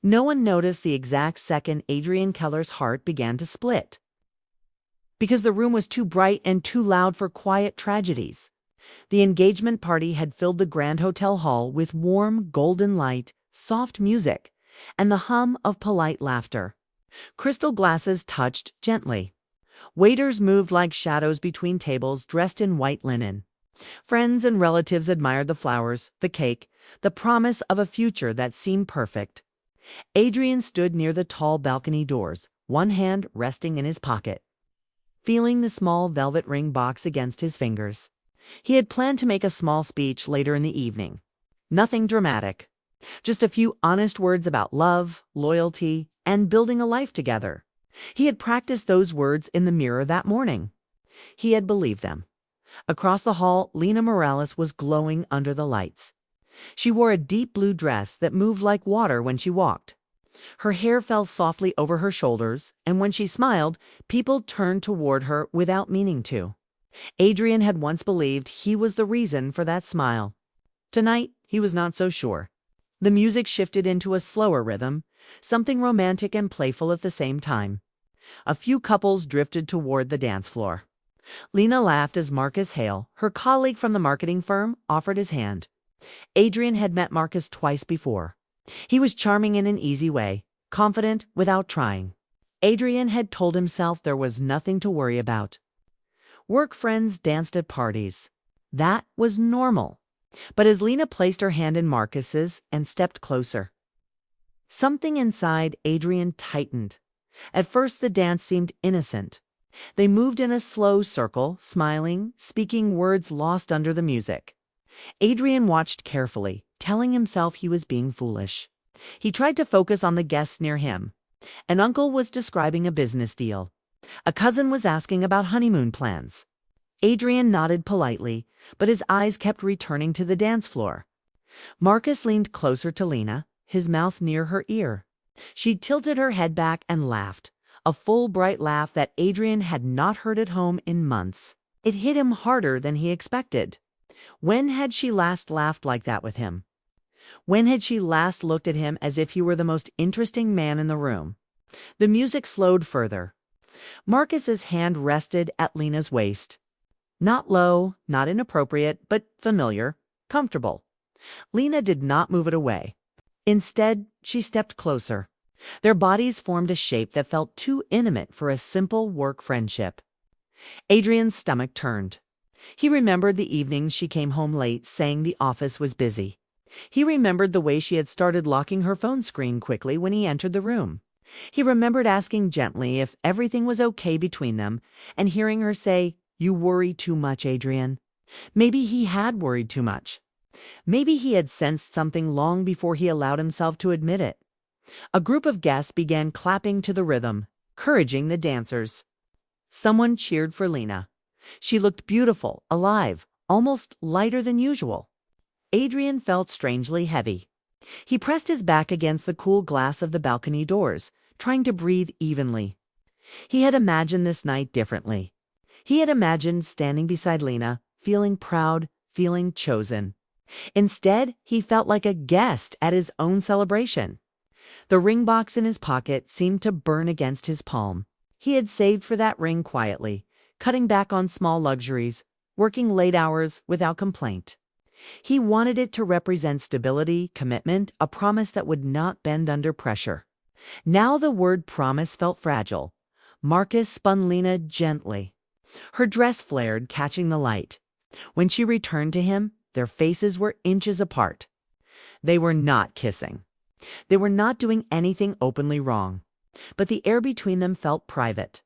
No one noticed the exact second Adrian Keller's heart began to split, because the room was too bright and too loud for quiet tragedies. The engagement party had filled the grand hotel hall with warm, golden light, soft music, and the hum of polite laughter. Crystal glasses touched gently. Waiters moved like shadows between tables dressed in white linen. Friends and relatives admired the flowers, the cake, the promise of a future that seemed perfect. Adrian stood near the tall balcony doors, one hand resting in his pocket, feeling the small velvet ring box against his fingers. He had planned to make a small speech later in the evening. Nothing dramatic. Just a few honest words about love, loyalty, and building a life together. He had practiced those words in the mirror that morning. He had believed them. Across the hall, Lena Morales was glowing under the lights. She wore a deep blue dress that moved like water when she walked. Her hair fell softly over her shoulders, and when she smiled, people turned toward her without meaning to. Adrian had once believed he was the reason for that smile. Tonight, he was not so sure. The music shifted into a slower rhythm, something romantic and playful at the same time. A few couples drifted toward the dance floor. Lena laughed as Marcus Hale, her colleague from the marketing firm, offered his hand. Adrian had met Marcus twice before. He was charming in an easy way, confident without trying. Adrian had told himself there was nothing to worry about. Work friends danced at parties. That was normal. But as Lena placed her hand in Marcus's and stepped closer, something inside Adrian tightened. At first the dance seemed innocent. They moved in a slow circle, smiling, speaking words lost under the music. Adrian watched carefully, telling himself he was being foolish. He tried to focus on the guests near him. An uncle was describing a business deal. A cousin was asking about honeymoon plans. Adrian nodded politely, but his eyes kept returning to the dance floor. Marcus leaned closer to Lena, his mouth near her ear. She tilted her head back and laughed, a full, bright laugh that Adrian had not heard at home in months. It hit him harder than he expected. When had she last laughed like that with him? When had she last looked at him as if he were the most interesting man in the room? The music slowed further. Marcus's hand rested at Lena's waist. Not low, not inappropriate, but familiar, comfortable. Lena did not move it away. Instead, she stepped closer. Their bodies formed a shape that felt too intimate for a simple work friendship. Adrian's stomach turned. He remembered the evenings she came home late, saying the office was busy. He remembered the way she had started locking her phone screen quickly when he entered the room. He remembered asking gently if everything was okay between them, and hearing her say, "You worry too much, Adrian." Maybe he had worried too much. Maybe he had sensed something long before he allowed himself to admit it. A group of guests began clapping to the rhythm, encouraging the dancers. Someone cheered for Lena. She looked beautiful, alive, almost lighter than usual. Adrian felt strangely heavy. He pressed his back against the cool glass of the balcony doors, trying to breathe evenly. He had imagined this night differently. He had imagined standing beside Lena, feeling proud, feeling chosen. Instead, he felt like a guest at his own celebration. The ring box in his pocket seemed to burn against his palm. He had saved for that ring quietly, cutting back on small luxuries, working late hours without complaint. He wanted it to represent stability, commitment, a promise that would not bend under pressure. Now the word promise felt fragile. Marcus spun Lena gently. Her dress flared, catching the light. When she returned to him, their faces were inches apart. They were not kissing. They were not doing anything openly wrong. But the air between them felt private.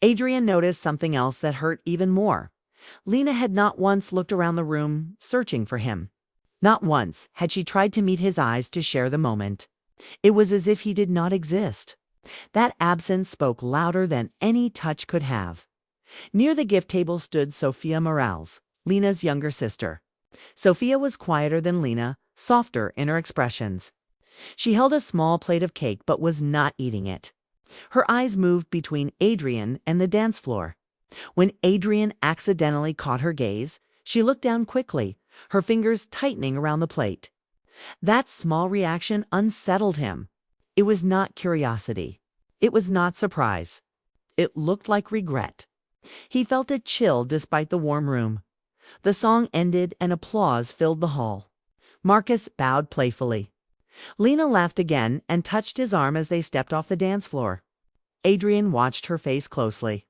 Adrian noticed something else that hurt even more. Lena had not once looked around the room, searching for him. Not once had she tried to meet his eyes to share the moment. It was as if he did not exist. That absence spoke louder than any touch could have. Near the gift table stood Sophia Morales, Lena's younger sister. Sophia was quieter than Lena, softer in her expressions. She held a small plate of cake but was not eating it. Her eyes moved between Adrian and the dance floor. When Adrian accidentally caught her gaze, she looked down quickly, her fingers tightening around the plate. That small reaction unsettled him. It was not curiosity. It was not surprise. It looked like regret. He felt a chill despite the warm room. The song ended and applause filled the hall. Marcus bowed playfully. Lena laughed again and touched his arm as they stepped off the dance floor. Adrian watched her face closely.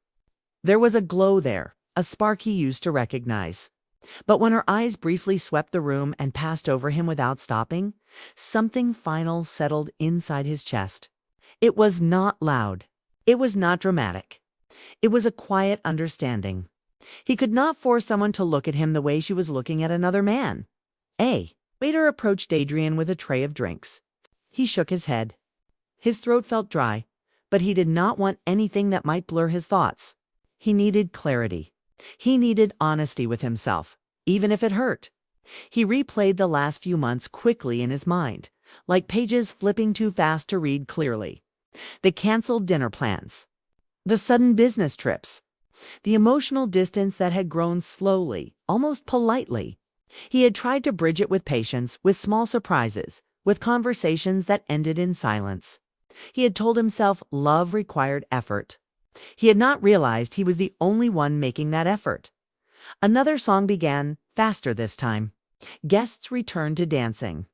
There was a glow there, a spark he used to recognize. But when her eyes briefly swept the room and passed over him without stopping, something final settled inside his chest. It was not loud. It was not dramatic. It was a quiet understanding. He could not force someone to look at him the way she was looking at another man. Waiter approached Adrian with a tray of drinks. He shook his head. His throat felt dry, but he did not want anything that might blur his thoughts. He needed clarity. He needed honesty with himself, even if it hurt. He replayed the last few months quickly in his mind, like pages flipping too fast to read clearly. The canceled dinner plans. The sudden business trips. The emotional distance that had grown slowly, almost politely. He had tried to bridge it with patience, with small surprises, with conversations that ended in silence. He had told himself love required effort. He had not realized he was the only one making that effort. Another song began, faster this time. Guests returned to dancing.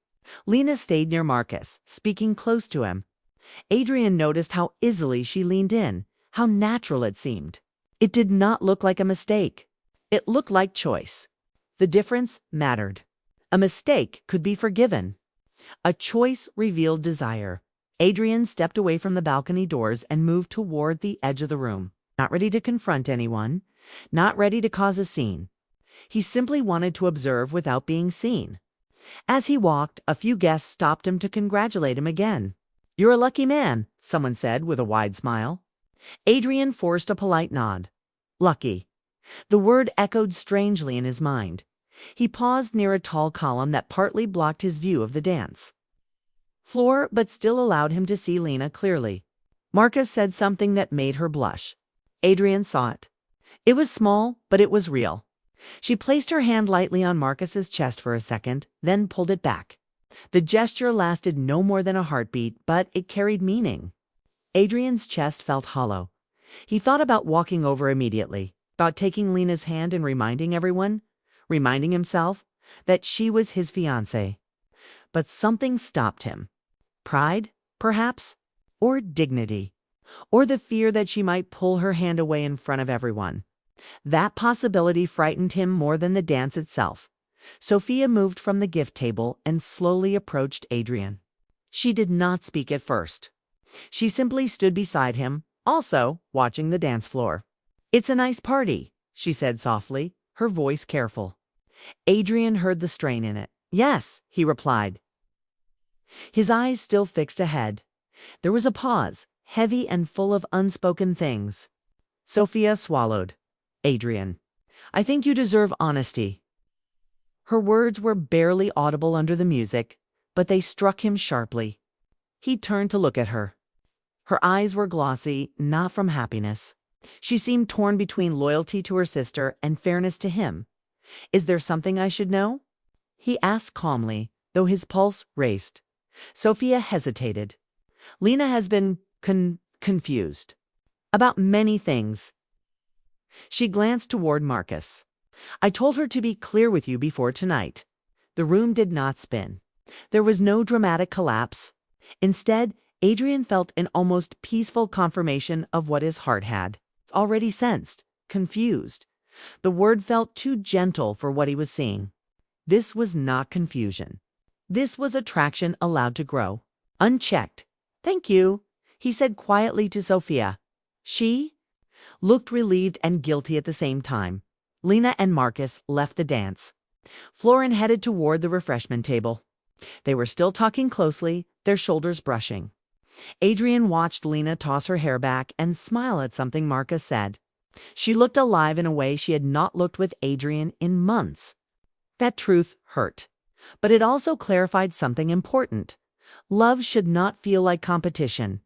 Lena stayed near Marcus, speaking close to him. Adrian noticed how easily she leaned in, how natural it seemed. It did not look like a mistake. It looked like choice. The difference mattered. A mistake could be forgiven. A choice revealed desire. Adrian stepped away from the balcony doors and moved toward the edge of the room, not ready to confront anyone, not ready to cause a scene. He simply wanted to observe without being seen. As he walked, a few guests stopped him to congratulate him again. "You're a lucky man," someone said with a wide smile. Adrian forced a polite nod. Lucky. The word echoed strangely in his mind. He paused near a tall column that partly blocked his view of the dance floor, but still allowed him to see Lena clearly. Marcus said something that made her blush. Adrian saw it. It was small, but it was real. She placed her hand lightly on Marcus's chest for a second, then pulled it back. The gesture lasted no more than a heartbeat, but it carried meaning. Adrian's chest felt hollow. He thought about walking over immediately, about taking Lena's hand and reminding everyone, reminding himself, that she was his fiancée. But something stopped him. Pride, perhaps, or dignity, or the fear that she might pull her hand away in front of everyone. That possibility frightened him more than the dance itself. Sophia moved from the gift table and slowly approached Adrian. She did not speak at first. She simply stood beside him, also watching the dance floor. "It's a nice party," she said softly, her voice careful. Adrian heard the strain in it. "Yes," he replied, his eyes still fixed ahead. There was a pause, heavy and full of unspoken things. Sophia swallowed. "Adrian, I think you deserve honesty." Her words were barely audible under the music, but they struck him sharply. He turned to look at her. Her eyes were glossy, not from happiness. She seemed torn between loyalty to her sister and fairness to him. "Is there something I should know?" he asked calmly, though his pulse raced. Sophia hesitated. "Lena has been confused about many things." She glanced toward Marcus. "I told her to be clear with you before tonight." The room did not spin. There was no dramatic collapse. Instead, Adrian felt an almost peaceful confirmation of what his heart had already sensed, confused. The word felt too gentle for what he was seeing. This was not confusion. This was attraction allowed to grow, unchecked. "Thank you," he said quietly to Sophia. She looked relieved and guilty at the same time. Lena and Marcus left the dance. Florin headed toward the refreshment table. They were still talking closely, their shoulders brushing. Adrian watched Lena toss her hair back and smile at something Marcus said. She looked alive in a way she had not looked with Adrian in months. That truth hurt, but it also clarified something important. Love should not feel like competition.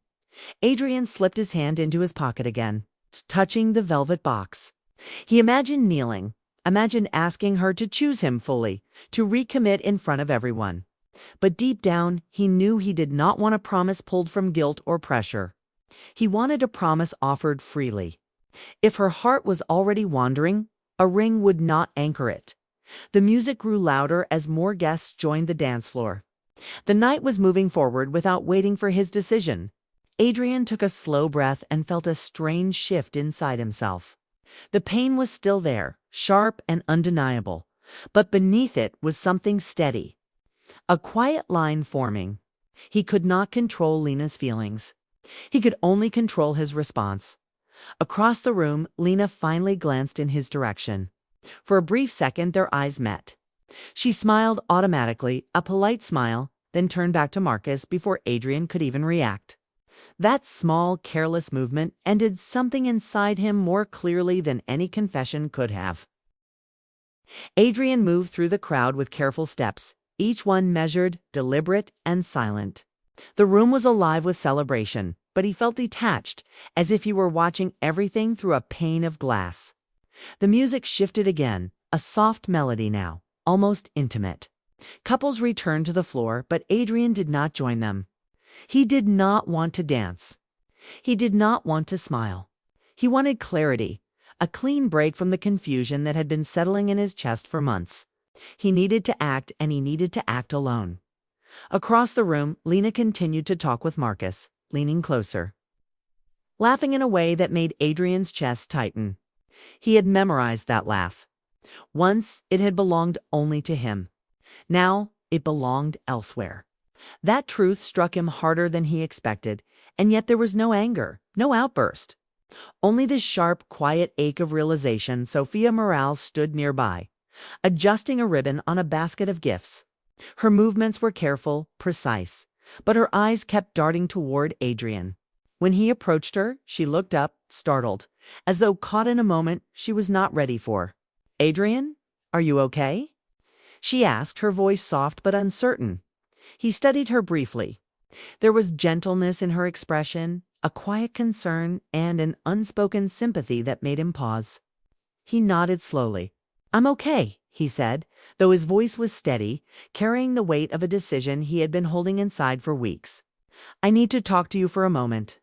Adrian slipped his hand into his pocket again, touching the velvet box. He imagined kneeling, imagined asking her to choose him fully, to recommit in front of everyone. But deep down, he knew he did not want a promise pulled from guilt or pressure. He wanted a promise offered freely. If her heart was already wandering, a ring would not anchor it. The music grew louder as more guests joined the dance floor. The night was moving forward without waiting for his decision. Adrian took a slow breath and felt a strange shift inside himself. The pain was still there, sharp and undeniable, but beneath it was something steady. A quiet line forming. He could not control Lena's feelings. He could only control his response. Across the room, Lena finally glanced in his direction. For a brief second, their eyes met. She smiled automatically, a polite smile, then turned back to Marcus before Adrian could even react. That small, careless movement ended something inside him more clearly than any confession could have. Adrian moved through the crowd with careful steps, each one measured, deliberate, and silent. The room was alive with celebration, but he felt detached, as if he were watching everything through a pane of glass. The music shifted again, a soft melody now, almost intimate. Couples returned to the floor, but Adrian did not join them. He did not want to dance. He did not want to smile. He wanted clarity, a clean break from the confusion that had been settling in his chest for months. He needed to act, and he needed to act alone. Across the room, Lena continued to talk with Marcus, leaning closer, laughing in a way that made Adrian's chest tighten. He had memorized that laugh. Once it had belonged only to him. Now it belonged elsewhere. That truth struck him harder than he expected, and yet there was no anger, no outburst. Only the sharp, quiet ache of realization. Sophia Morales stood nearby, adjusting a ribbon on a basket of gifts. Her movements were careful, precise, but her eyes kept darting toward Adrian. When he approached her, she looked up, startled, as though caught in a moment she was not ready for. "Adrian, are you okay?" she asked, her voice soft but uncertain. He studied her briefly. There was gentleness in her expression, a quiet concern, and an unspoken sympathy that made him pause. He nodded slowly. "I'm okay," he said, though his voice was steady, carrying the weight of a decision he had been holding inside for weeks. "I need to talk to you for a moment."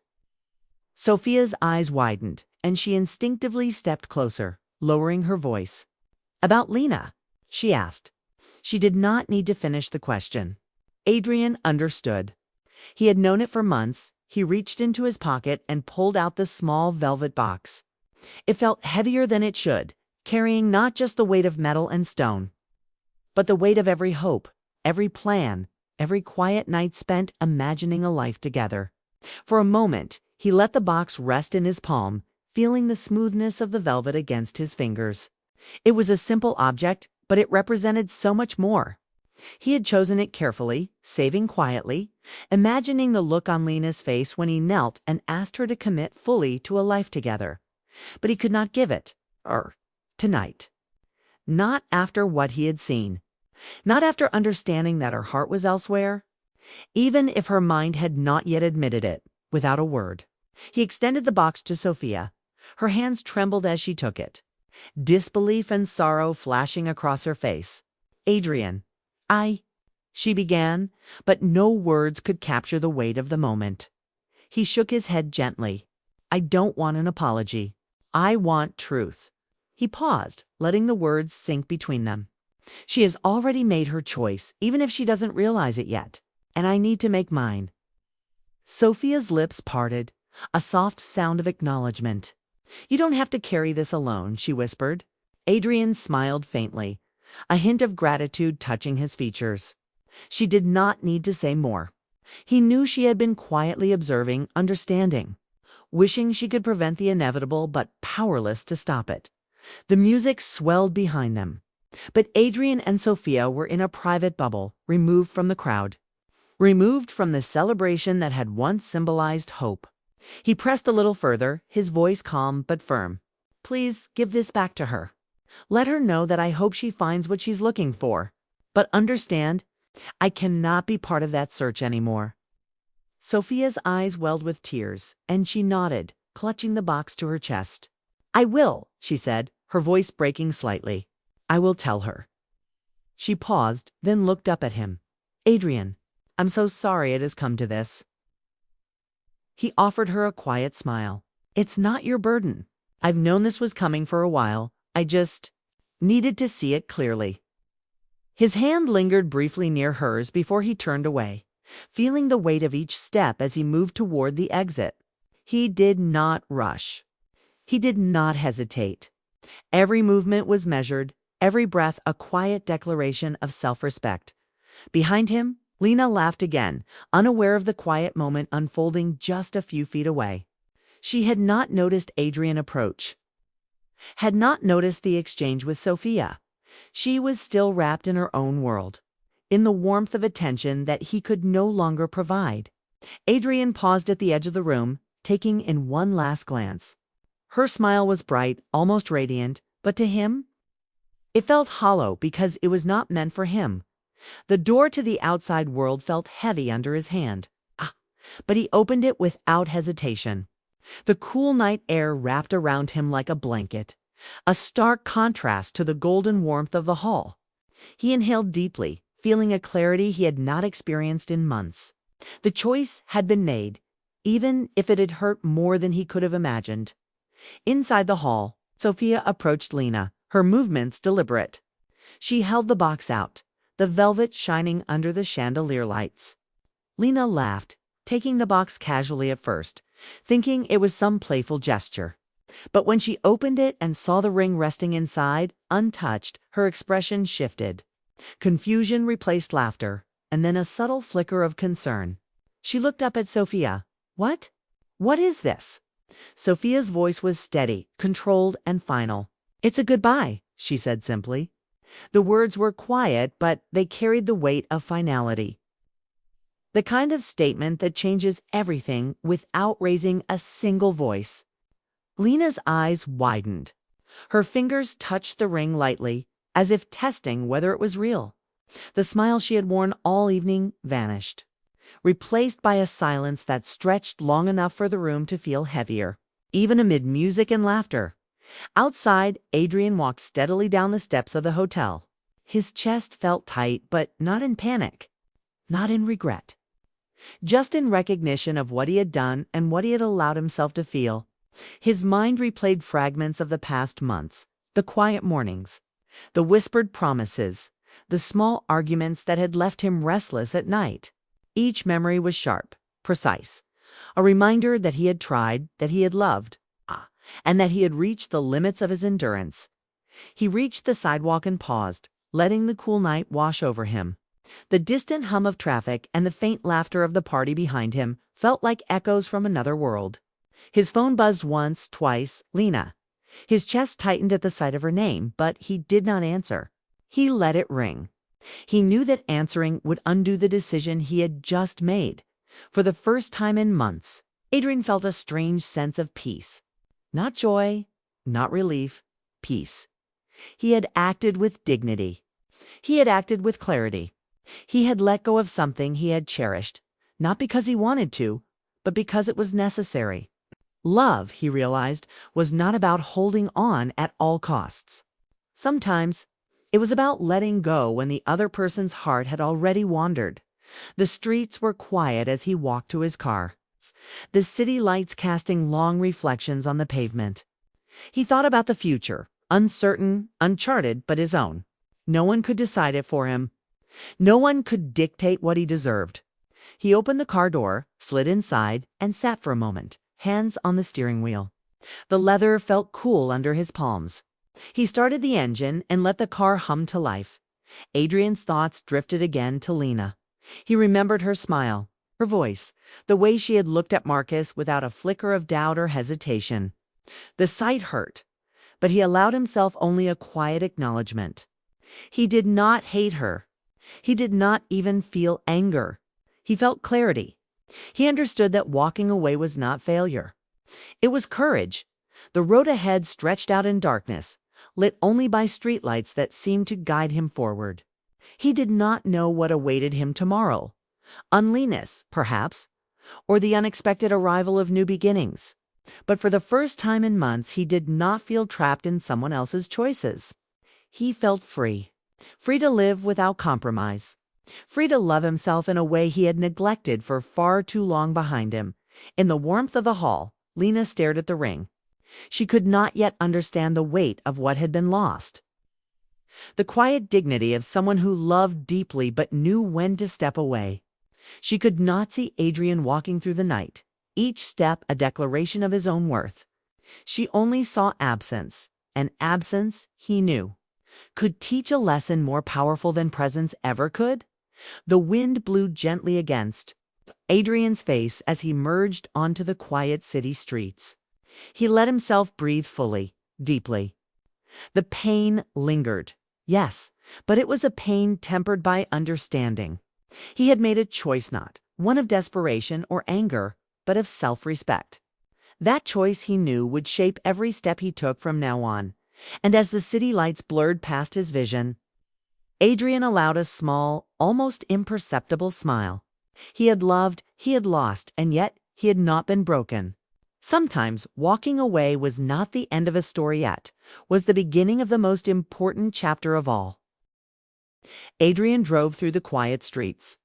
Sophia's eyes widened, and she instinctively stepped closer, lowering her voice. "About Lena?" she asked. She did not need to finish the question. Adrian understood. He had known it for months. He reached into his pocket and pulled out the small velvet box. It felt heavier than it should, carrying not just the weight of metal and stone, but the weight of every hope, every plan, every quiet night spent imagining a life together. For a moment, he let the box rest in his palm, feeling the smoothness of the velvet against his fingers. It was a simple object, but it represented so much more. He had chosen it carefully, saving quietly, imagining the look on Lena's face when he knelt and asked her to commit fully to a life together. But he could not give it, tonight. Not after what he had seen. Not after understanding that her heart was elsewhere. Even if her mind had not yet admitted it, without a word. He extended the box to Sophia. Her hands trembled as she took it, disbelief and sorrow flashing across her face. "Adrian, she began, but no words could capture the weight of the moment. He shook his head gently. "I don't want an apology. I want truth." He paused, letting the words sink between them. "She has already made her choice, even if she doesn't realize it yet, and I need to make mine." Sophia's lips parted, a soft sound of acknowledgement. "You don't have to carry this alone," she whispered. Adrian smiled faintly, a hint of gratitude touching his features. She did not need to say more. He knew she had been quietly observing, understanding, wishing she could prevent the inevitable but powerless to stop it. The music swelled behind them. But Adrian and Sophia were in a private bubble, removed from the crowd, removed from the celebration that had once symbolized hope. He pressed a little further, his voice calm but firm. "Please give this back to her. Let her know that I hope she finds what she's looking for. But understand, I cannot be part of that search anymore." Sophia's eyes welled with tears, and she nodded, clutching the box to her chest. "I will," she said, her voice breaking slightly. "I will tell her." She paused, then looked up at him. Adrian, I'm so sorry it has come to this. He offered her a quiet smile. It's not your burden. I've known this was coming for a while. I just needed to see it clearly. His hand lingered briefly near hers before he turned away, feeling the weight of each step as he moved toward the exit. He did not rush. He did not hesitate. Every movement was measured, every breath a quiet declaration of self-respect. Behind him, Lena laughed again, unaware of the quiet moment unfolding just a few feet away. She had not noticed Adrian approach, had not noticed the exchange with Sophia. She was still wrapped in her own world, in the warmth of attention that he could no longer provide. Adrian paused at the edge of the room, taking in one last glance. Her smile was bright, almost radiant, but to him, it felt hollow because it was not meant for him. The door to the outside world felt heavy under his hand. But he opened it without hesitation. The cool night air wrapped around him like a blanket, a stark contrast to the golden warmth of the hall. He inhaled deeply, feeling a clarity he had not experienced in months. The choice had been made, even if it had hurt more than he could have imagined. Inside the hall, Sophia approached Lena, her movements deliberate. She held the box out, the velvet shining under the chandelier lights. Lena laughed, taking the box casually at first, thinking it was some playful gesture. But when she opened it and saw the ring resting inside, untouched, her expression shifted. Confusion replaced laughter, and then a subtle flicker of concern. She looked up at Sophia. What? What is this? Sophia's voice was steady, controlled, and final. It's a goodbye, she said simply. The words were quiet, but they carried the weight of finality. The kind of statement that changes everything without raising a single voice. Lena's eyes widened. Her fingers touched the ring lightly, as if testing whether it was real. The smile she had worn all evening vanished, replaced by a silence that stretched long enough for the room to feel heavier, even amid music and laughter. Outside, Adrian walked steadily down the steps of the hotel. His chest felt tight, but not in panic, not in regret. Just in recognition of what he had done and what he had allowed himself to feel. His mind replayed fragments of the past months, the quiet mornings, the whispered promises, the small arguments that had left him restless at night. Each memory was sharp, precise, a reminder that he had tried, that he had loved, and that he had reached the limits of his endurance. He reached the sidewalk and paused, letting the cool night wash over him. The distant hum of traffic and the faint laughter of the party behind him felt like echoes from another world. His phone buzzed once, twice, Lena. His chest tightened at the sight of her name, but he did not answer. He let it ring. He knew that answering would undo the decision he had just made. For the first time in months, Adrian felt a strange sense of peace. Not joy, not relief, peace. He had acted with dignity. He had acted with clarity. He had let go of something he had cherished, not because he wanted to, but because it was necessary. Love, he realized, was not about holding on at all costs. Sometimes it was about letting go when the other person's heart had already wandered. The streets were quiet as he walked to his car, the city lights casting long reflections on the pavement. He thought about the future, uncertain, uncharted, but his own. No one could decide it for him. No one could dictate what he deserved. He opened the car door, slid inside, and sat for a moment, hands on the steering wheel. The leather felt cool under his palms. He started the engine and let the car hum to life. Adrian's thoughts drifted again to Lena. He remembered her smile, her voice, the way she had looked at Marcus without a flicker of doubt or hesitation. The sight hurt, but he allowed himself only a quiet acknowledgement. He did not hate her. He did not even feel anger. He felt clarity. He understood that walking away was not failure. It was courage. The road ahead stretched out in darkness, lit only by streetlights that seemed to guide him forward. He did not know what awaited him tomorrow. Unleanness, perhaps, or the unexpected arrival of new beginnings. But for the first time in months, he did not feel trapped in someone else's choices. He felt free. Free to live without compromise. free to love himself in a way he had neglected for far too long behind him. In the warmth of the hall, Lena stared at the ring. She could not yet understand the weight of what had been lost. The quiet dignity of someone who loved deeply but knew when to step away. She could not see Adrian walking through the night, each step a declaration of his own worth. She only saw absence, and absence, he knew, could teach a lesson more powerful than presence ever could. The wind blew gently against Adrian's face as he merged onto the quiet city streets. He let himself breathe fully, deeply. The pain lingered, yes, but it was a pain tempered by understanding. He had made a choice, not one of desperation or anger, but of self-respect. That choice, he knew, would shape every step he took from now on. And as the city lights blurred past his vision, Adrian allowed a small, almost imperceptible smile. He had loved, he had lost, and yet he had not been broken. Sometimes walking away was not the end of a story yet, was the beginning of the most important chapter of all. Adrian drove through the quiet streets,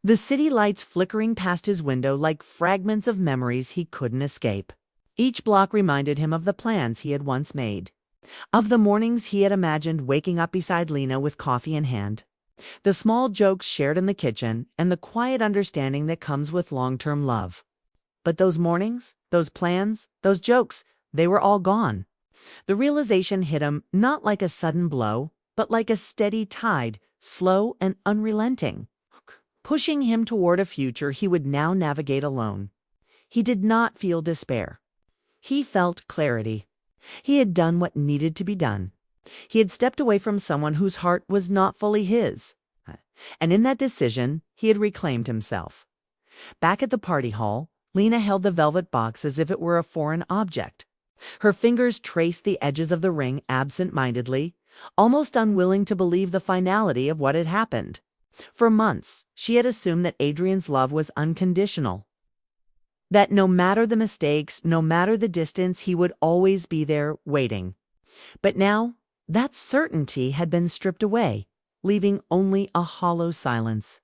the city lights flickering past his window like fragments of memories he couldn't escape. Each block reminded him of the plans he had once made, of the mornings he had imagined waking up beside Lena with coffee in hand, the small jokes shared in the kitchen, and the quiet understanding that comes with long-term love. But those mornings, those plans, those jokes, they were all gone. The realization hit him not like a sudden blow, but like a steady tide, slow and unrelenting, pushing him toward a future he would now navigate alone. He did not feel despair. He felt clarity. He had done what needed to be done. He had stepped away from someone whose heart was not fully his. And in that decision, he had reclaimed himself. Back at the party hall, Lena held the velvet box as if it were a foreign object. Her fingers traced the edges of the ring absent-mindedly, almost unwilling to believe the finality of what had happened. For months, she had assumed that Adrian's love was unconditional, that no matter the mistakes, no matter the distance, he would always be there waiting. But now, that certainty had been stripped away, leaving only a hollow silence.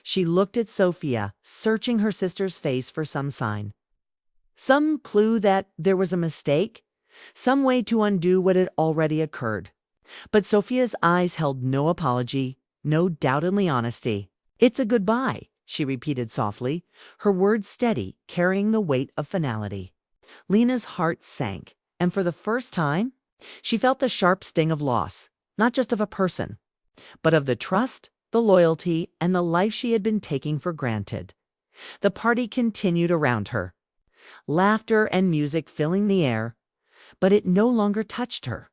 She looked at Sophia, searching her sister's face for some sign. Some clue that there was a mistake, some way to undo what had already occurred. But Sophia's eyes held no apology, no doubtingly honesty. "It's a goodbye," she repeated softly, her words steady, carrying the weight of finality. Lena's heart sank, and for the first time, she felt the sharp sting of loss, not just of a person, but of the trust, the loyalty, and the life she had been taking for granted. The party continued around her, laughter and music filling the air, but it no longer touched her.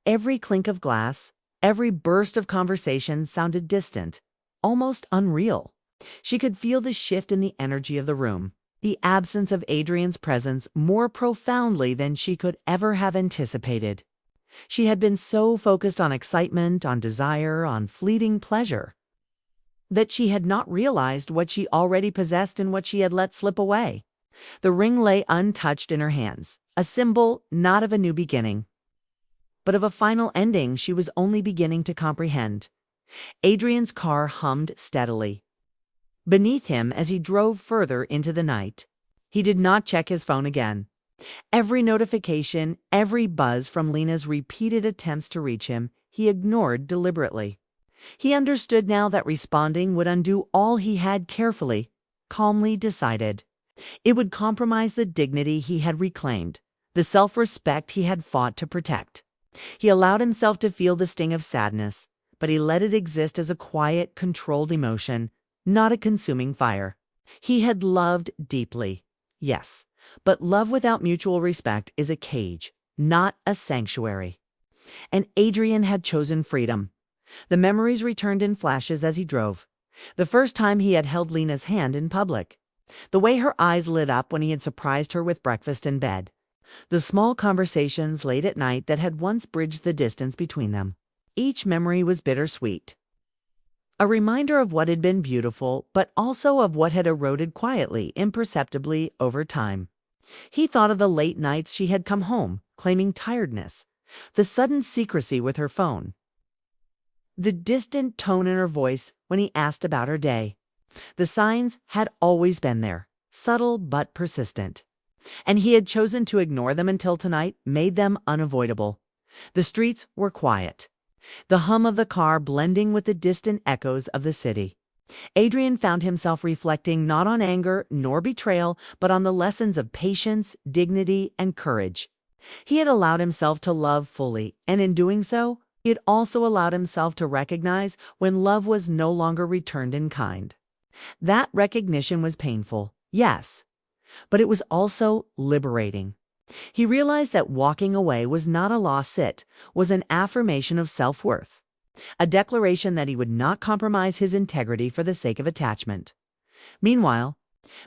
Every clink of glass, every burst of conversation sounded distant, almost unreal. She could feel the shift in the energy of the room, the absence of Adrian's presence more profoundly than she could ever have anticipated. She had been so focused on excitement, on desire, on fleeting pleasure, that she had not realized what she already possessed and what she had let slip away. The ring lay untouched in her hands, a symbol not of a new beginning, but of a final ending she was only beginning to comprehend. Adrian's car hummed steadily beneath him as he drove further into the night. He did not check his phone again. Every notification, every buzz from Lena's repeated attempts to reach him, he ignored deliberately. He understood now that responding would undo all he had carefully, calmly decided. It would compromise the dignity he had reclaimed, the self-respect he had fought to protect. He allowed himself to feel the sting of sadness, but he let it exist as a quiet, controlled emotion, not a consuming fire. He had loved deeply, yes, but love without mutual respect is a cage, not a sanctuary. And Adrian had chosen freedom. The memories returned in flashes as he drove. The first time he had held Lena's hand in public. The way her eyes lit up when he had surprised her with breakfast in bed. The small conversations late at night that had once bridged the distance between them. Each memory was bittersweet. A reminder of what had been beautiful, but also of what had eroded quietly, imperceptibly over time. He thought of the late nights she had come home, claiming tiredness, the sudden secrecy with her phone, the distant tone in her voice when he asked about her day. The signs had always been there, subtle but persistent. And he had chosen to ignore them until tonight made them unavoidable. The streets were quiet, the hum of the car blending with the distant echoes of the city. Adrian found himself reflecting not on anger nor betrayal, but on the lessons of patience, dignity, and courage. He had allowed himself to love fully, and in doing so, he had also allowed himself to recognize when love was no longer returned in kind. That recognition was painful, yes, but it was also liberating. He realized that walking away was not a lost sit, was an affirmation of self-worth, a declaration that he would not compromise his integrity for the sake of attachment. Meanwhile,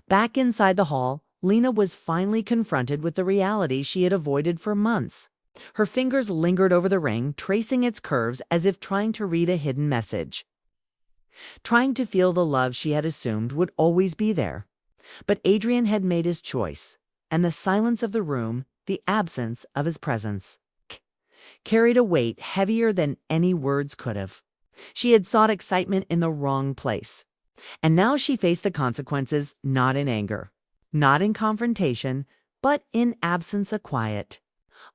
back inside the hall, Lena was finally confronted with the reality she had avoided for months. Her fingers lingered over the ring, tracing its curves as if trying to read a hidden message. Trying to feel the love she had assumed would always be there. But Adrian had made his choice, and the silence of the room, the absence of his presence, carried a weight heavier than any words could have. She had sought excitement in the wrong place, and now she faced the consequences not in anger, not in confrontation, but in absence, a quiet,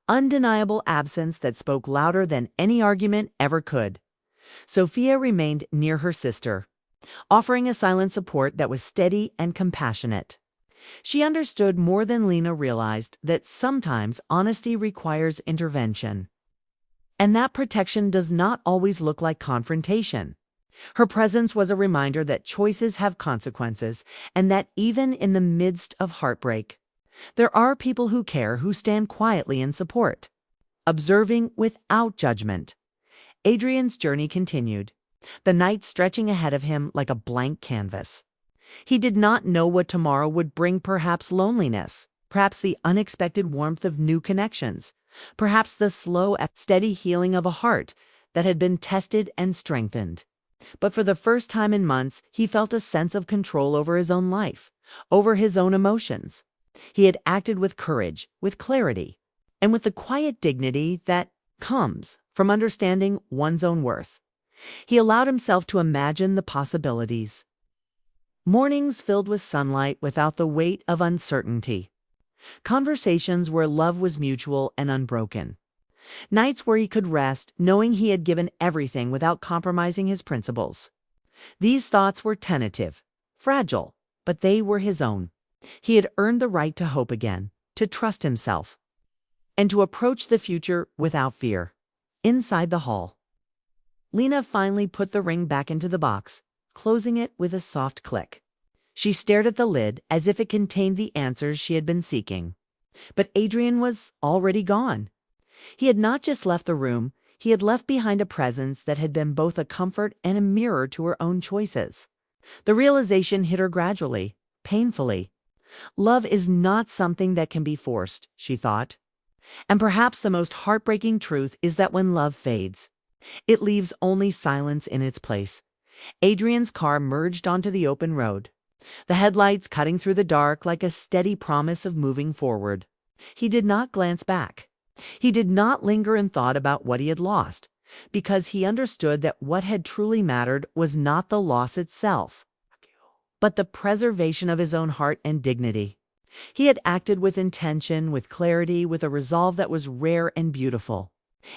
undeniable absence that spoke louder than any argument ever could. Sophia remained near her sister, offering a silent support that was steady and compassionate. She understood more than Lena realized that sometimes honesty requires intervention, and that protection does not always look like confrontation. Her presence was a reminder that choices have consequences, and that even in the midst of heartbreak, there are people who care, who stand quietly in support, observing without judgment. Adrian's journey continued, the night stretching ahead of him like a blank canvas. He did not know what tomorrow would bring, perhaps loneliness, perhaps the unexpected warmth of new connections, perhaps the slow, steady healing of a heart that had been tested and strengthened. But for the first time in months, he felt a sense of control over his own life, over his own emotions. He had acted with courage, with clarity, and with the quiet dignity that comes from understanding one's own worth. He allowed himself to imagine the possibilities. Mornings filled with sunlight without the weight of uncertainty. Conversations where love was mutual and unbroken. Nights where he could rest, knowing he had given everything without compromising his principles. These thoughts were tentative, fragile, but they were his own. He had earned the right to hope again, to trust himself, and to approach the future without fear. Inside the hall, Lena finally put the ring back into the box, closing it with a soft click. She stared at the lid as if it contained the answers she had been seeking. But Adrian was already gone. He had not just left the room, he had left behind a presence that had been both a comfort and a mirror to her own choices. The realization hit her gradually, painfully. Love is not something that can be forced, she thought. And perhaps the most heartbreaking truth is that when love fades, it leaves only silence in its place. Adrian's car merged onto the open road, the headlights cutting through the dark like a steady promise of moving forward. He did not glance back. He did not linger in thought about what he had lost, because he understood that what had truly mattered was not the loss itself, but the preservation of his own heart and dignity. He had acted with intention, with clarity, with a resolve that was rare and beautiful.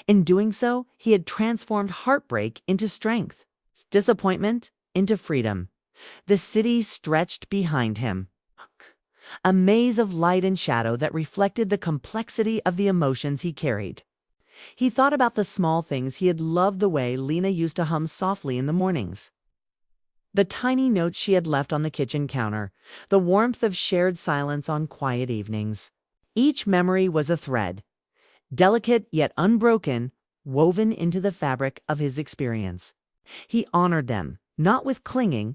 In doing so, he had transformed heartbreak into strength, disappointment into freedom. The city stretched behind him, a maze of light and shadow that reflected the complexity of the emotions he carried. He thought about the small things. He had loved the way Lena used to hum softly in the mornings, the tiny notes she had left on the kitchen counter, the warmth of shared silence on quiet evenings. Each memory was a thread, delicate yet unbroken, woven into the fabric of his experience. He honored them, not with clinging,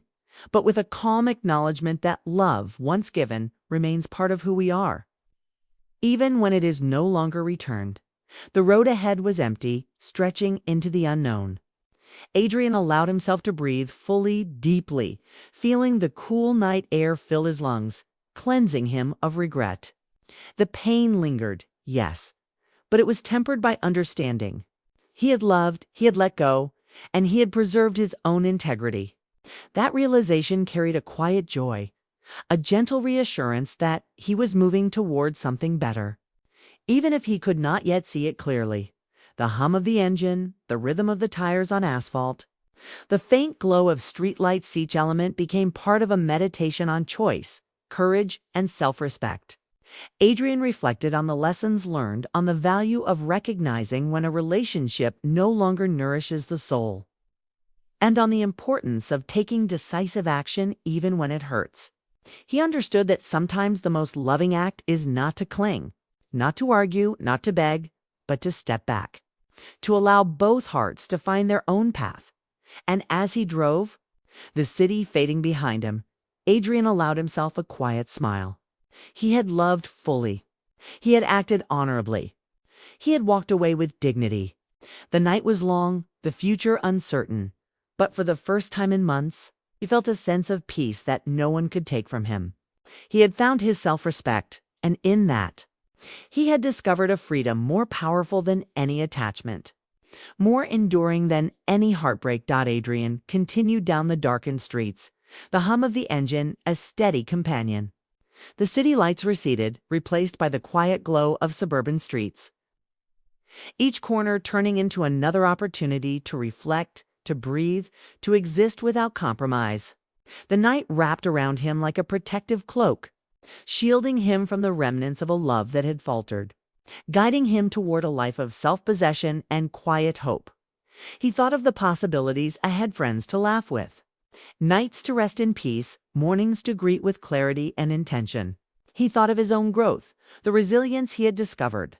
but with a calm acknowledgement that love, once given, remains part of who we are, even when it is no longer returned. The road ahead was empty, stretching into the unknown. Adrian allowed himself to breathe fully, deeply, feeling the cool night air fill his lungs, cleansing him of regret. The pain lingered, yes, but it was tempered by understanding. He had loved, he had let go, and he had preserved his own integrity. That realization carried a quiet joy, a gentle reassurance that he was moving towards something better. Even if he could not yet see it clearly, the hum of the engine, the rhythm of the tires on asphalt, the faint glow of streetlights each element became part of a meditation on choice, courage, and self-respect. Adrian reflected on the lessons learned, on the value of recognizing when a relationship no longer nourishes the soul, and on the importance of taking decisive action even when it hurts. He understood that sometimes the most loving act is not to cling, not to argue, not to beg, but to step back, to allow both hearts to find their own path. And as he drove, the city fading behind him, Adrian allowed himself a quiet smile. He had loved fully. He had acted honorably. He had walked away with dignity. The night was long, the future uncertain, but for the first time in months, he felt a sense of peace that no one could take from him. He had found his self-respect, and in that, he had discovered a freedom more powerful than any attachment, more enduring than any heartbreak. Adrian continued down the darkened streets, the hum of the engine a steady companion. The city lights receded, replaced by the quiet glow of suburban streets, each corner turning into another opportunity to reflect, to breathe, to exist without compromise. The night wrapped around him like a protective cloak, shielding him from the remnants of a love that had faltered, guiding him toward a life of self-possession and quiet hope. He thought of the possibilities ahead, friends to laugh with, nights to rest in peace, mornings to greet with clarity and intention. He thought of his own growth, the resilience he had discovered,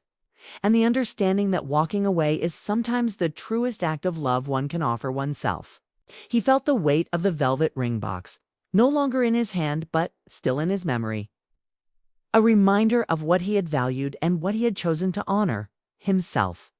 and the understanding that walking away is sometimes the truest act of love one can offer oneself. He felt the weight of the velvet ring box, no longer in his hand but still in his memory, a reminder of what he had valued and what he had chosen to honor, himself.